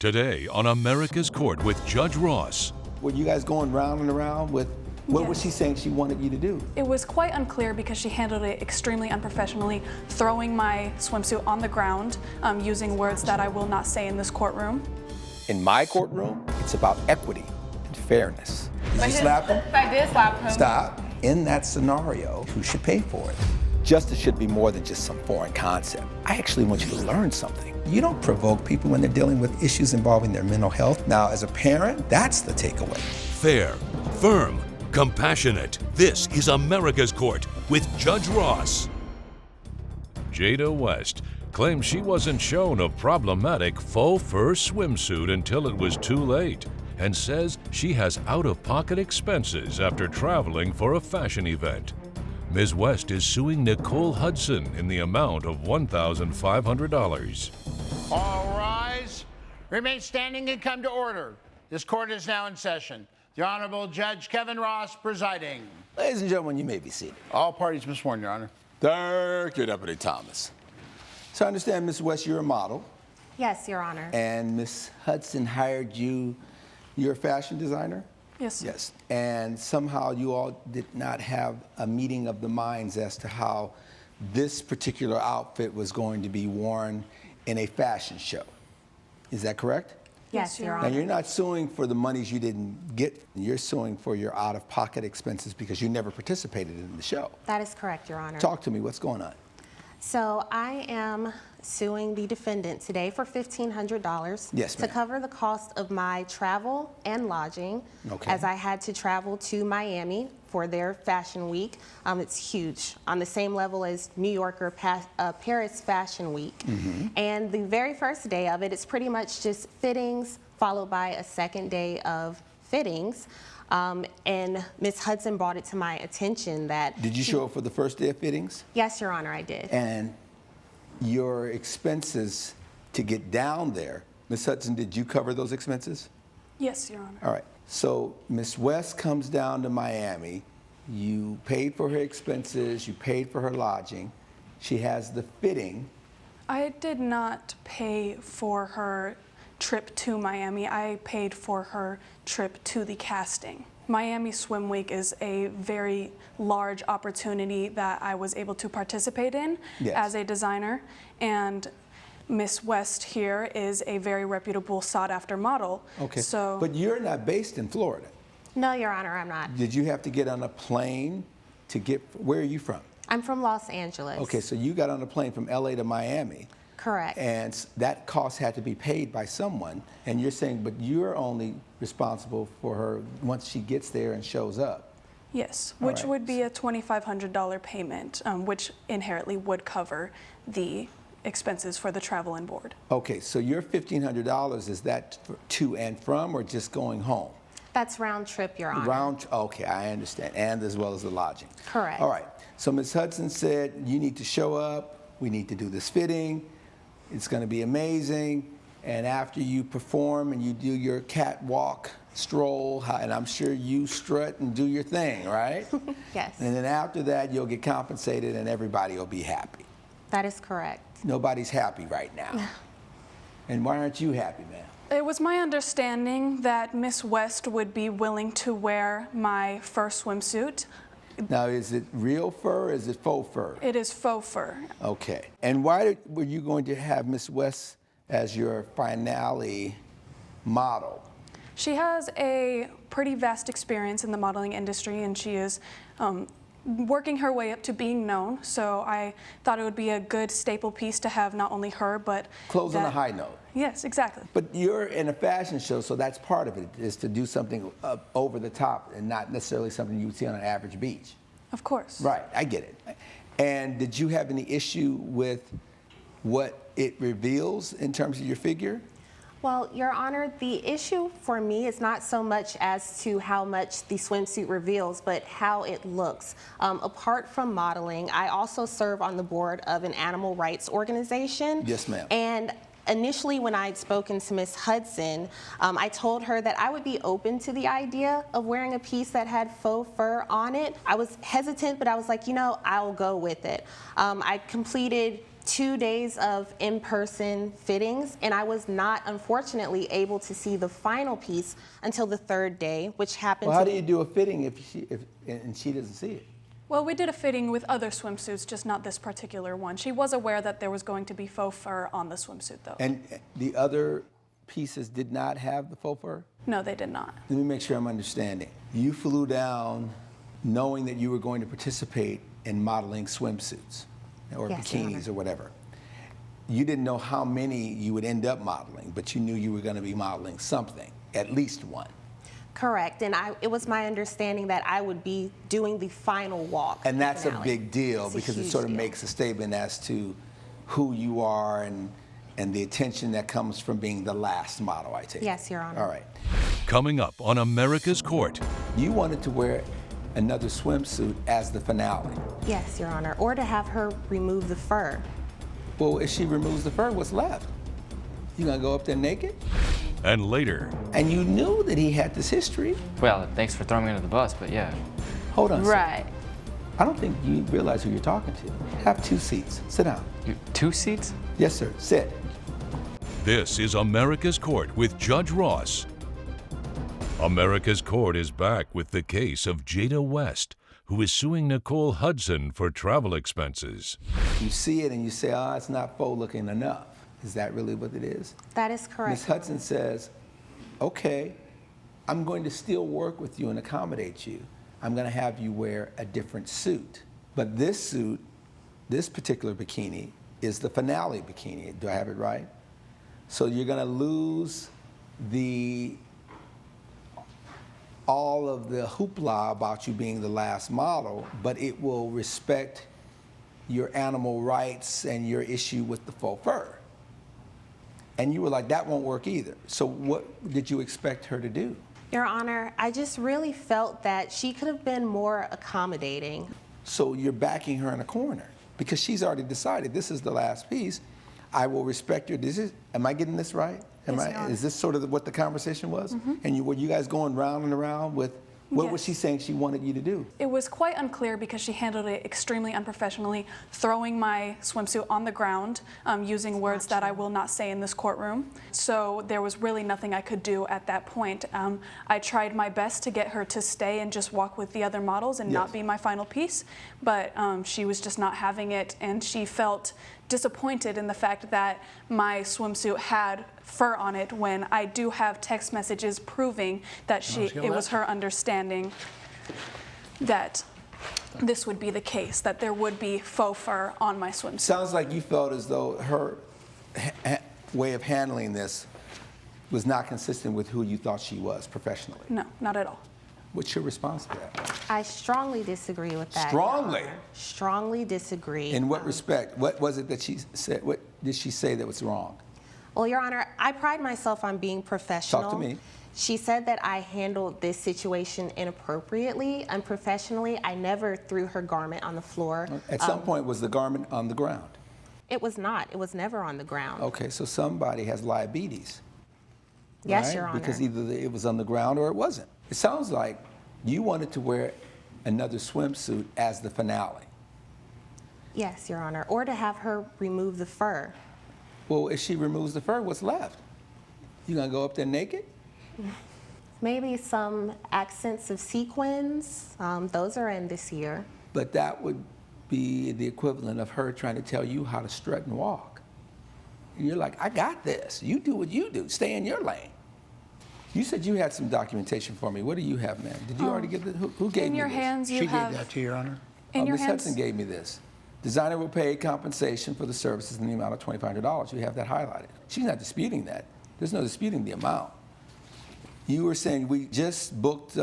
Today on America's Court with Judge Ross. Were you guys going round and around with what was she saying she wanted you to do? It was quite unclear because she handled it extremely unprofessionally, throwing my swimsuit on the ground, using words that I will not say in this courtroom. In my courtroom, it's about equity and fairness. Did you slap him? I did slap him. Stop. In that scenario, who should pay for it? Justice should be more than just some foreign concept. I actually want you to learn something. You don't provoke people when they're dealing with issues involving their mental health. Now, as a parent, that's the takeaway. Fair, firm, compassionate. This is America's Court with Judge Ross. Jada West claims she wasn't shown a problematic faux fur swimsuit until it was too late, and says she has out-of-pocket expenses after traveling for a fashion event. Ms. West is suing Nicole Hudson in the amount of $1,500. All rise. Remain standing and come to order. This court is now in session. The Honorable Judge Kevin Ross presiding. Ladies and gentlemen, you may be seated. All parties be sworn, Your Honor. Thank you, Deputy Thomas. So I understand, Ms. West, you're a model, Yes, Your Honor. and Ms. Hudson hired you. You're a fashion designer? Yes. Yes. And somehow you all did not have a meeting of the minds as to how this particular outfit was going to be worn in a fashion show. Is that correct? Yes, Your Now, Honor. you're not suing for the monies you didn't get. You're suing for your out-of-pocket expenses because you never participated in the show. That is correct, Your Honor. Talk to me. What's going on? So I am suing the defendant today for $1,500 Yes, to ma'am. cover the cost of my travel and lodging, Okay. as I had to travel to Miami for their fashion week. It's huge, on the same level as New York or Paris Fashion Week. Mm-hmm. And the very first day of it, it's pretty much just fittings, followed by a second day of fittings. And Ms. Hudson brought it to my attention that... Did you show up for the first day of fittings? Yes, Your Honor, I did. And your expenses to get down there, Ms. Hudson, did you cover those expenses? Yes, Your Honor. All right. So Ms. West comes down to Miami. You paid for her expenses. You paid for her lodging. She has the fitting. I did not pay for her trip to Miami. I paid for her trip to the casting. Miami Swim Week is a very large opportunity that I was able to participate in Yes. as a designer, and Miss West here is a very reputable, sought-after model. Okay. So, But you're not based in Florida. No, Your Honor, I'm not. Did you have to get on a plane to get, where are you from? I'm from Los Angeles. Okay, so you got on a plane from LA to Miami. Correct. And that cost had to be paid by someone. And you're saying, but you're only responsible for her once she gets there and shows up. yes, All which right. would be a $2,500 payment, which inherently would cover the expenses for the travel and board. Okay, so your $1,500, is that to and from or just going home? That's round trip, Your Honor. Okay, I understand, and as well as the lodging. Correct. All right, so Ms. Hudson said, you need to show up, we need to do this fitting, it's gonna be amazing, and after you perform and you do your catwalk stroll, and I'm sure you strut and do your thing, right? Yes. And then after that, you'll get compensated and everybody will be happy. That is correct. Nobody's happy right now. And why aren't you happy, man? It was my understanding that Miss West would be willing to wear my fur swimsuit. Now, is it real fur or is it faux fur? It is faux fur. Okay. And why were you going to have Miss West as your finale model? She has a pretty vast experience in the modeling industry, and she is working her way up to being known. So I thought it would be a good staple piece to have not only her, but Close on a high note. Yes, exactly. But you're in a fashion show, so that's part of it, is to do something over the top and not necessarily something you would see on an average beach. Of course. Right, I get it. And did you have any issue with what it reveals in terms of your figure? Well, Your Honor, the issue for me is not so much as to how much the swimsuit reveals, but how it looks. Apart from modeling, I also serve on the board of an animal rights organization. Yes, ma'am. And initially, when I'd spoken to Miss Hudson, I told her that I would be open to the idea of wearing a piece that had faux fur on it. I was hesitant, but I was like, you know, I'll go with it. I completed 2 days of in-person fittings, and I was not, unfortunately, able to see the final piece until the 3rd day, which happened. Well, how do you do a fitting if she doesn't see it? Well, we did a fitting with other swimsuits, just not this particular one. She was aware that there was going to be faux fur on the swimsuit, though. And the other pieces did not have the faux fur? No, they did not. Let me make sure I'm understanding. You flew down knowing that you were going to participate in modeling swimsuits or Yes, Your bikinis Honor. or whatever. You didn't know how many you would end up modeling, but you knew you were going to be modeling something, at least one. Correct, and it was my understanding that I would be doing the final walk. And that's a finale. big deal It's a because it huge sort of deal. makes a statement as to who you are and the attention that comes from being the last model, I take it. Yes, Your Honor. All right. Coming up on America's Court. You wanted to wear another swimsuit as the finale. Yes, Your Honor, or to have her remove the fur. Well, if she removes the fur, what's left? You gonna go up there naked? And later, And you knew that he had this history. Well, thanks for throwing me under the bus, but yeah. Hold on. sir. Right. I don't think you realize who you're talking to. Have 2 seats. Sit down. 2 seats? Yes, sir. Sit. this is America's Court with Judge Ross. America's Court is back with the case of Jada West, who is suing Nicole Hudson for travel expenses. You see it and you say, oh, it's not faux looking enough. Is that really what it is? That is correct. Ms. Hudson says, okay, I'm going to still work with you and accommodate you. I'm going to have you wear a different suit. But this suit, this particular bikini, is the finale bikini. Do I have it right? So you're going to lose all of the hoopla about you being the last model, but it will respect your animal rights and your issue with the faux fur. And you were like, that won't work either. So what did you expect her to do? Your Honor, I just really felt that she could have been more accommodating. So you're backing her in a corner because she's already decided this is the last piece. I will respect your decision. Am I getting this right? Yes, Your Honor. Is this sort of what the conversation was? And were you guys going round and around with what was Yes. she saying she wanted you to do? It was quite unclear because she handled it extremely unprofessionally, throwing my swimsuit on the ground, using words that I will not say in this courtroom. So there was really nothing I could do at that point. I tried my best to get her to stay and just walk with the other models and not Yes. be my final piece, but she was just not having it, and she felt disappointed in the fact that my swimsuit had fur on it when I do have text messages proving that it was her understanding that this would be the case, that there would be faux fur on my swimsuit. Sounds like you felt as though her way of handling this was not consistent with who you thought she was professionally. No, not at all. What's your response to that? I strongly disagree with that. Your Strongly? Honor. Strongly disagree. In what respect? What was it that she said? What did she say that was wrong? Well, Your Honor, I pride myself on being professional. Talk to me. She said that I handled this situation inappropriately, unprofessionally. I never threw her garment on the floor. At some point, was the garment on the ground? It was not. It was never on the ground. Okay, so somebody has diabetes. Yes, right? Your Honor. Because either it was on the ground or it wasn't. It sounds like you wanted to wear another swimsuit as the finale. Yes, Your Honor. Or to have her remove the fur. Well, if she removes the fur, what's left? You gonna go up there naked? Maybe some accents of sequins. Those are in this year. But that would be the equivalent of her trying to tell you how to strut and walk. And you're like, I got this. You do what you do. Stay in your lane. You said you had some documentation for me. What do you have, ma'am? Did you already give it? Who gave In me your this? hands, you She have. gave that to you, Your Honor. In your Ms. hands. Hudson gave me this. Designer will pay compensation for the services in the amount of $2,500. You have that highlighted. She's not disputing that. There's no disputing the amount. You were saying we just booked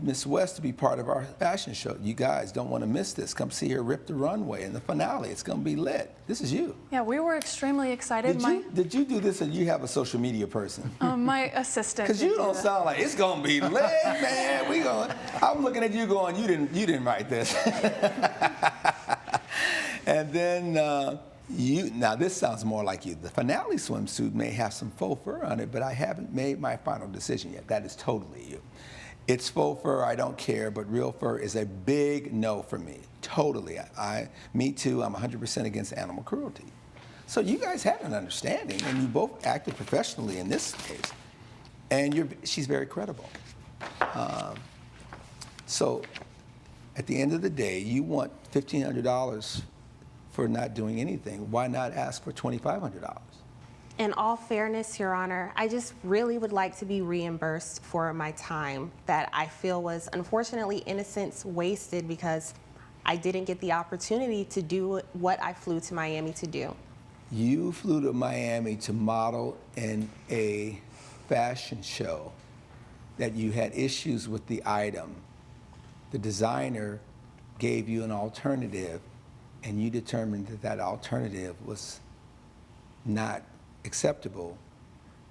Miss West to be part of our fashion show. You guys don't want to miss this. Come see her rip the runway in the finale. It's going to be lit. This is you. Yeah, we were extremely excited. Did you do this, or you have a social media person? My assistant. Because did you do don't that. sound like it's going to be lit, man. I'm looking at you going, you didn't write this. And then now this sounds more like you. The finale swimsuit may have some faux fur on it, but I haven't made my final decision yet. That is totally you. It's faux fur, I don't care, but real fur is a big no for me. Totally. Me too, I'm 100% against animal cruelty. So you guys had an understanding, and you both acted professionally in this case. And she's very credible. So at the end of the day, you want $1,500 for not doing anything. Why not ask for $2,500? In all fairness, Your Honor, I just really would like to be reimbursed for my time that I feel was unfortunately, in a sense, wasted because I didn't get the opportunity to do what I flew to Miami to do. You flew to Miami to model in a fashion show that you had issues with the item. The designer gave you an alternative, and you determined that that alternative was not acceptable,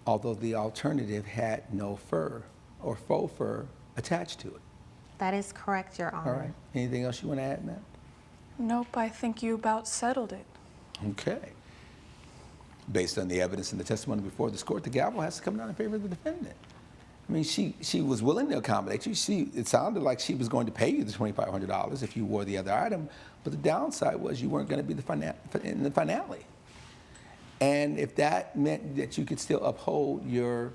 although the alternative had no fur or faux fur attached to it. That is correct, Your Honor. All right. Anything else you want to add, ma'am? Nope, I think you about settled it. Okay. Based on the evidence and the testimony before this court, the gavel has to come down in favor of the defendant. I mean, she was willing to accommodate you. It sounded like she was going to pay you the $2,500 if you wore the other item, but the downside was you weren't going to be in the finale. And if that meant that you could still uphold your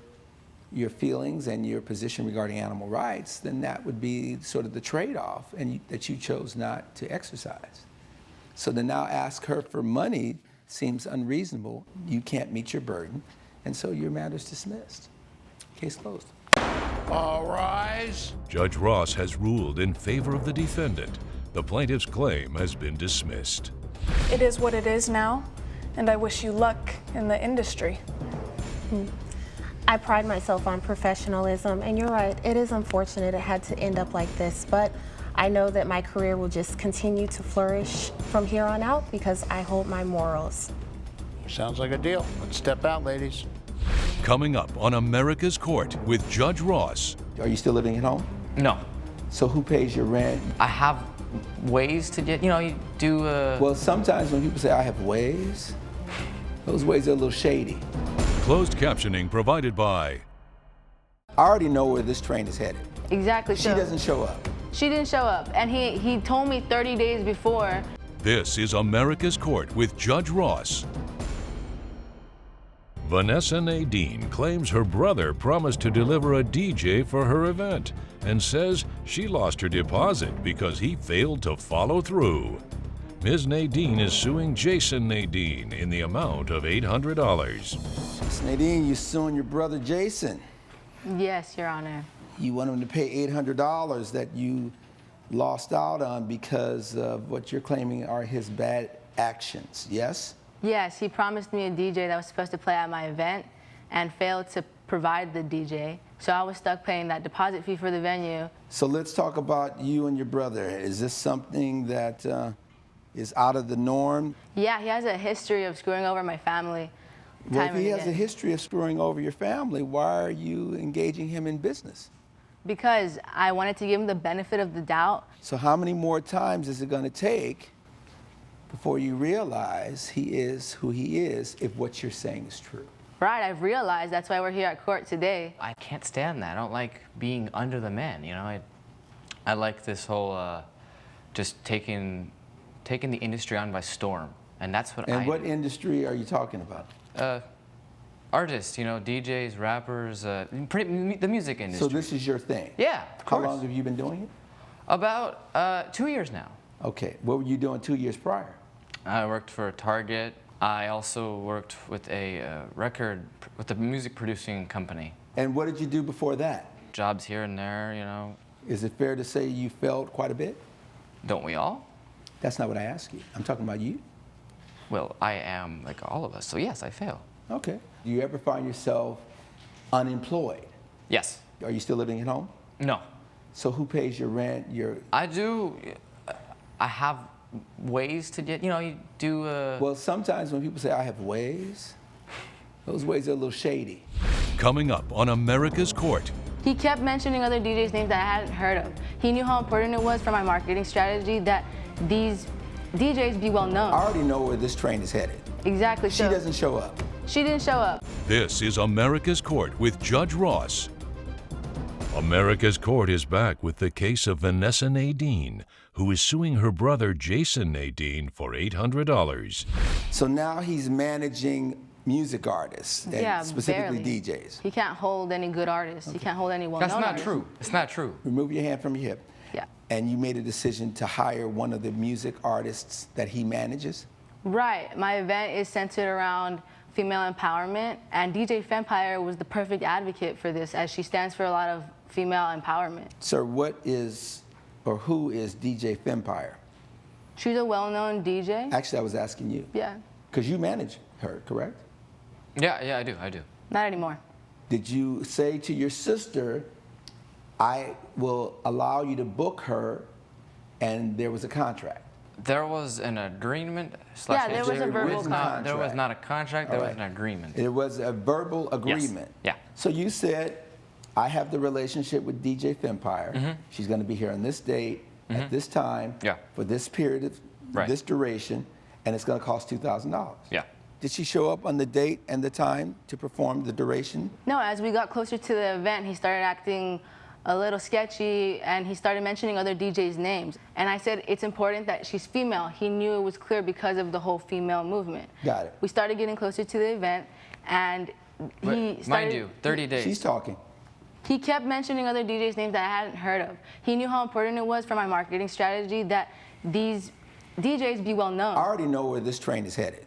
feelings and your position regarding animal rights, then that would be sort of the trade-off and that you chose not to exercise. So to now ask her for money seems unreasonable. You can't meet your burden, and so your matter's dismissed. Case closed. All rise. Judge Ross has ruled in favor of the defendant. The plaintiff's claim has been dismissed. It is what it is now, and I wish you luck in the industry. I pride myself on professionalism, and you're right, it is unfortunate it had to end up like this, but I know that my career will just continue to flourish from here on out because I hold my morals. Sounds like a deal. Let's step out, ladies. Coming up on America's Court with Judge Ross. Are you still living at home? No. So who pays your rent? I have ways to get, you do Well, sometimes when people say, I have ways, those ways are a little shady. Closed captioning provided by... I already know where this train is headed. Exactly. She doesn't show up. She didn't show up, and he told me 30 days before. This is America's Court with Judge Ross. Vanessa Nadine claims her brother promised to deliver a DJ for her event and says she lost her deposit because he failed to follow through. Ms. Nadine is suing Jason Nadine in the amount of $800. Miss Nadine, you're suing your brother Jason. Yes, Your Honor. You want him to pay $800 that you lost out on because of what you're claiming are his bad actions, yes? Yes, he promised me a DJ that was supposed to play at my event and failed to provide the DJ. So I was stuck paying that deposit fee for the venue. So let's talk about you and your brother. Is this something that is out of the norm? Yeah, he has a history of screwing over my family. Well, if he has a history of screwing over your family, why are you engaging him in business? Because I wanted to give him the benefit of the doubt. So how many more times is it going to take before you realize he is who he is if what you're saying is true? Right, I've realized. That's why we're here at court today. I can't stand that. I don't like being under the man, I like this whole just taking the industry on by storm, and that's what And what industry are you talking about? Artists, DJs, rappers, the music industry. So this is your thing? Yeah, of course. How long have you been doing it? About 2 years now. Okay, what were you doing 2 years prior? I worked for Target. I also worked with with a music producing company. And what did you do before that? Jobs here and there, Is it fair to say you failed quite a bit? Don't we all? That's not what I asked you. I'm talking about you. Well, I am like all of us, so yes, I fail. Okay. Do you ever find yourself unemployed? Yes. Are you still living at home? No. So who pays your rent? I do. I have ways to get, Well, sometimes when people say, I have ways, those ways are a little shady. Coming up on America's Court. He kept mentioning other DJs' names that I hadn't heard of. He knew how important it was for my marketing strategy that these DJs be well known. I already know where this train is headed. Exactly. She doesn't show up. She didn't show up. This is America's Court with Judge Ross. America's Court is back with the case of Vanessa Nadine, who is suing her brother Jason Nadine for $800. So now he's managing music artists, and Yeah, specifically barely. DJs. He can't hold any good artists. He can't hold any well-known That's not artists. true. It's not true. Remove your hand from your hip. Yeah. And you made a decision to hire one of the music artists that he manages? Right. My event is centered around female empowerment, and DJ Fempire was the perfect advocate for this, as she stands for a lot of female empowerment. Sir, what is, or who is DJ Fempire? She's a well-known DJ. Actually, I was asking you. Yeah. Because you manage her, correct? Yeah, I do. Not anymore. Did you say to your sister, I will allow you to book her, and there was a contract? There was an agreement. Yeah, there was a verbal contract. There was not a contract. There All was right. an agreement. It was a verbal agreement. Yeah. So you said, I have the relationship with DJ Fempire. She's going to be here on this date, at this time, Yeah. for this period of Right. this duration, and it's going to cost $2,000. Yeah. Did she show up on the date and the time to perform the duration? No, as we got closer to the event, he started acting a little sketchy, and he started mentioning other DJs' names. And I said, it's important that she's female. He knew it was clear because of the whole female movement. Got it. We started getting closer to the event, and he started... Mind you, 30 days. She's talking. He kept mentioning other DJs' names that I hadn't heard of. He knew how important it was for my marketing strategy that these DJs be well known. I already know where this train is headed.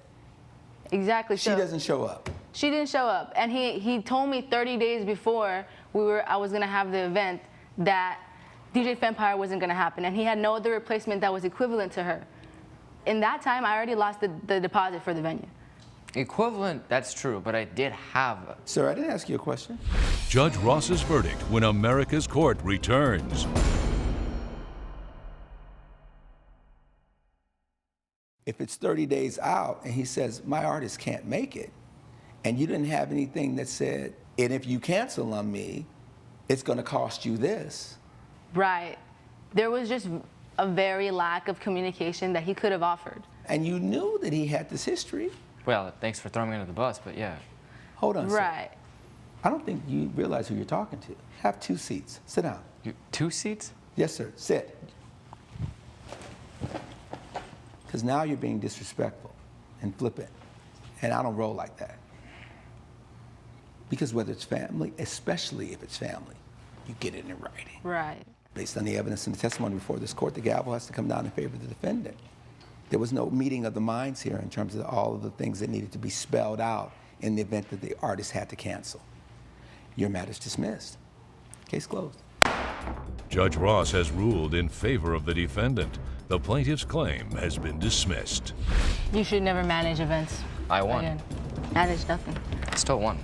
Exactly. She doesn't show up. She didn't show up, and he told me 30 days before I was gonna have the event that DJ Fempire wasn't gonna happen, and he had no other replacement that was equivalent to her. In that time, I already lost the deposit for the venue. Equivalent, that's true, but I did have. Sir, I didn't ask you a question. Judge Ross's verdict when America's Court returns. If it's 30 days out and he says, my artist can't make it, and you didn't have anything that said, and if you cancel on me, it's going to cost you this. Right. There was just a very lack of communication that he could have offered. And you knew that he had this history. Well, thanks for throwing me under the bus, but yeah. Hold on, sir. Right. I don't think you realize who you're talking to. Have 2 seats. Sit down. 2 seats? Yes, sir. Sit. Because now you're being disrespectful and flippant. And I don't roll like that. Because whether it's family, especially if it's family, you get it in writing. Right. Based on the evidence and the testimony before this court, the gavel has to come down in favor of the defendant. There was no meeting of the minds here in terms of all of the things that needed to be spelled out in the event that the artist had to cancel. Your matter's dismissed. Case closed. Judge Ross has ruled in favor of the defendant. The plaintiff's claim has been dismissed. You should never manage events. I won. Again. Manage nothing. Still won.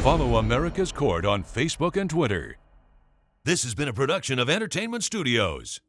Follow America's Court on Facebook and Twitter. This has been a production of Entertainment Studios.